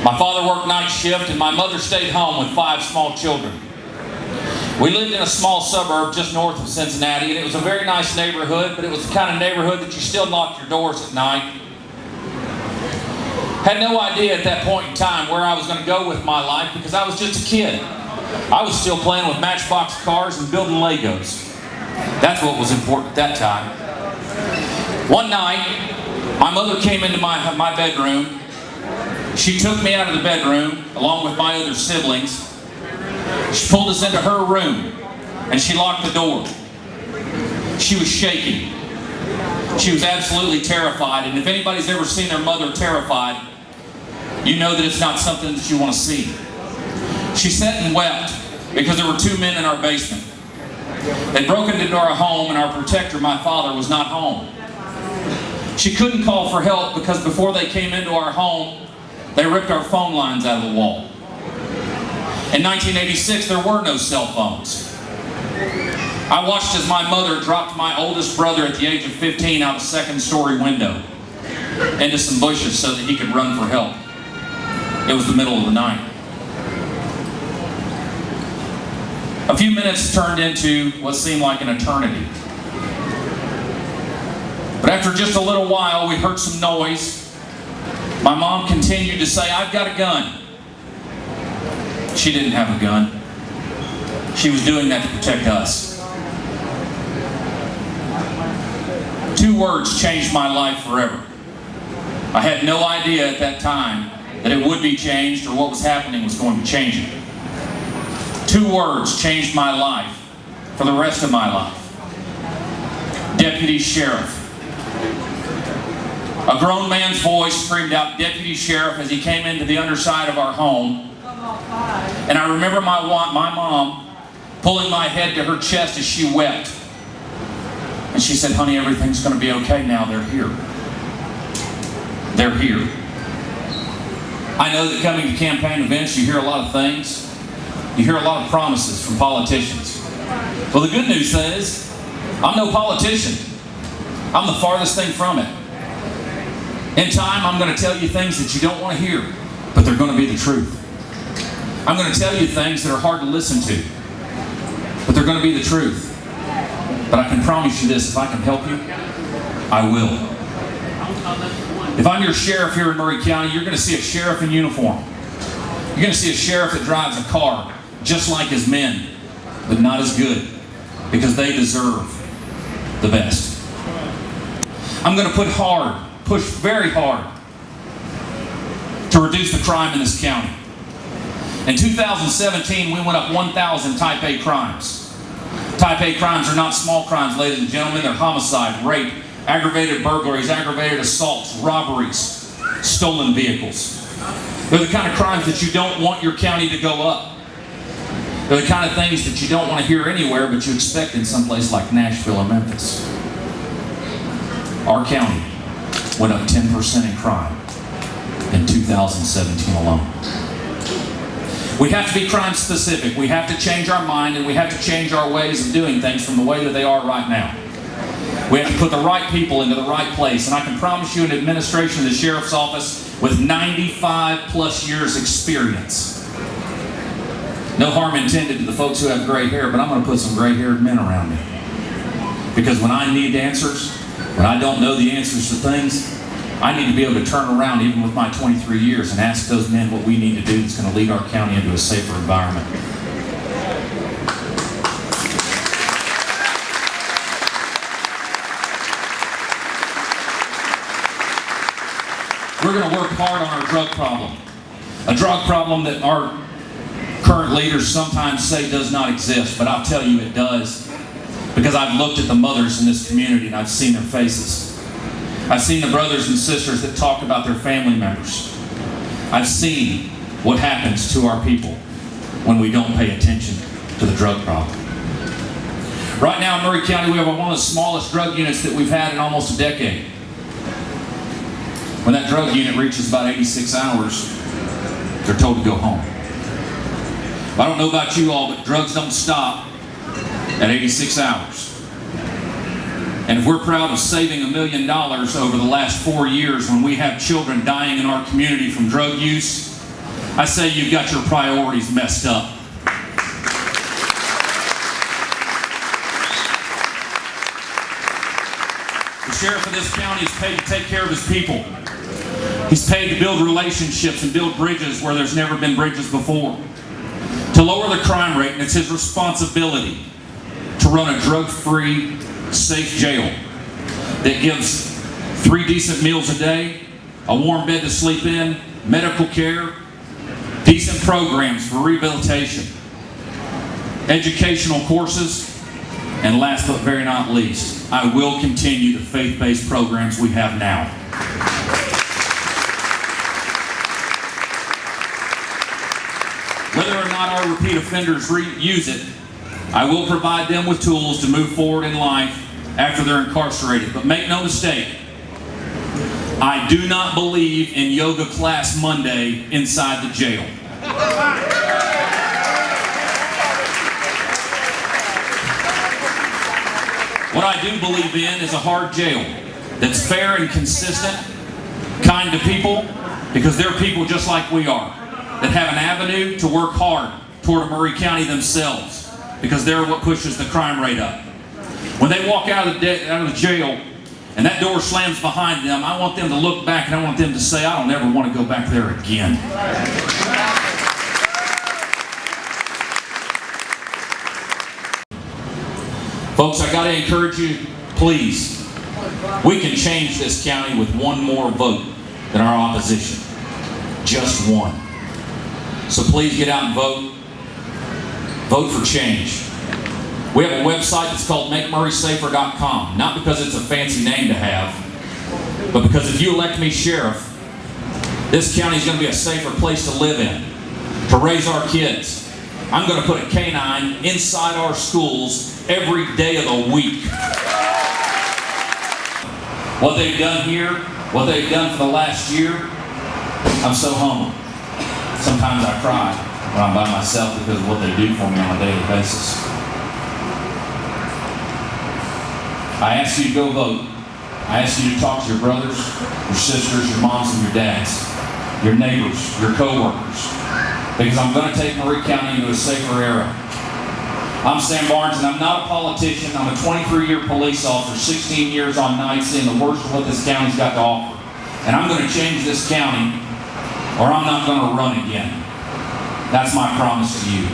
My father worked night shift and my mother stayed home with 5 small children. We lived in a small suburb just north of Cincinnati, and it was a very nice neighborhood, but it was the kind of neighborhood that you still locked your doors at night. Had no idea at that point in time where I was going to go with my life because I was just a kid. I was still playing with Matchbox cars and building Legos. That's what was important at that time. One night, my mother came into my bedroom. She took me out of the bedroom along with my other siblings. She pulled us into her room and she locked the door. She was shaking. She was absolutely terrified, and if anybody's ever seen their mother terrified, you know that it's not something that you want to see. She sat and wept because there were 2 men in our basement. They'd broken into our home, and our protector, my father, was not home. She couldn't call for help because before they came into our home, they ripped our phone lines out of the wall. In 1986, there were no cell phones. I watched as my mother dropped my oldest brother at the age of 15 out a 2nd-story window into some bushes so that he could run for help. It was the middle of the night. A few minutes turned into what seemed like an eternity. But after just a little while, we heard some noise. My mom continued to say, "I've got a gun." She didn't have a gun. She was doing that to protect us. 2 words changed my life forever. I had no idea at that time that it would be changed or what was happening was going to change it. 2 words changed my life for the rest of my life. Deputy Sheriff. A grown man's voice screamed out, "Deputy Sheriff," as he came into the underside of our home. And I remember my mom pulling my head to her chest as she wept. And she said, "Honey, everything's going to be okay now. They're here. They're here." I know that coming to campaign events, you hear a lot of things. You hear a lot of promises from politicians. Well, the good news is, I'm no politician. I'm the farthest thing from it. In time, I'm going to tell you things that you don't want to hear, but they're going to be the truth. I'm going to tell you things that are hard to listen to, but they're going to be the truth. But I can promise you this, if I can help you, I will. If I'm your sheriff here in Maury County, you're going to see a sheriff in uniform. You're going to see a sheriff that drives a car just like his men, but not as good, because they deserve the best. I'm going to push very hard to reduce the crime in this county. In 2017, we went up 1,000 Type A crimes. Type A crimes are not small crimes, ladies and gentlemen. They're homicide, rape, aggravated burglaries, aggravated assaults, robberies, stolen vehicles. They're the kind of crimes that you don't want your county to go up. They're the kind of things that you don't want to hear anywhere, but you expect in some place like Nashville or Memphis. Our county went up 10% in crime in 2017 alone. We have to be crime specific. We have to change our mind, and we have to change our ways of doing things from the way that they are right now. We have to put the right people into the right place. And I can promise you an administration of the sheriff's office with 95 plus years experience. No harm intended to the folks who have gray hair, but I'm going to put some gray-haired men around me. Because when I need answers, when I don't know the answers to things, I need to be able to turn around, even with my 23 years, and ask those men what we need to do that's going to lead our county into a safer environment. We're going to work hard on our drug problem. A drug problem that our current leaders sometimes say does not exist, but I'll tell you it does. Because I've looked at the mothers in this community and I've seen their faces. I've seen the brothers and sisters that talk about their family members. I've seen what happens to our people when we don't pay attention to the drug problem. Right now in Maury County, we have one of the smallest drug units that we've had in almost a decade. When that drug unit reaches about 86 hours, they're told to go home. I don't know about you all, but drugs don't stop at 86 hours. And if we're proud of saving $1 million over the last 4 years when we have children dying in our community from drug use, I say you've got your priorities messed up. The sheriff of this county is paid to take care of his people. He's paid to build relationships and build bridges where there's never been bridges before. To lower the crime rate, and it's his responsibility to run a drug-free, safe jail that gives 3 decent meals a day, a warm bed to sleep in, medical care, decent programs for rehabilitation, educational courses, and last but very not least, I will continue the faith-based programs we have now. Whether or not our repeat offenders use it, I will provide them with tools to move forward in life after they're incarcerated. But make no mistake, I do not believe in yoga class Monday inside the jail. What I do believe in is a hard jail that's fair and consistent, kind to people, because they're people just like we are, that have an avenue to work hard toward Maury County themselves, because they're what pushes the crime rate up. When they walk out of the jail and that door slams behind them, I want them to look back and I want them to say, I don't ever want to go back there again. Folks, I got to encourage you, please, we can change this county with one more vote than our opposition. Just one. So please get out and vote. Vote for change. We have a website that's called MakeMurraySafer.com. Not because it's a fancy name to have, but because if you elect me sheriff, this county is going to be a safer place to live in, to raise our kids. I'm going to put a canine inside our schools every day of the week. What they've done here, what they've done for the last year, I'm so humbled. Sometimes I cry when I'm by myself because of what they do for me on a daily basis. I ask you to go vote. I ask you to talk to your brothers, your sisters, your moms and your dads, your neighbors, your co-workers, because I'm going to take Maury County into a safer era. I'm Sam Barnes, and I'm not a politician. I'm a 23-year police officer, 16 years on nights, seeing the worst of what this county's got to offer. And I'm going to change this county, or I'm not going to run again. That's my promise to you.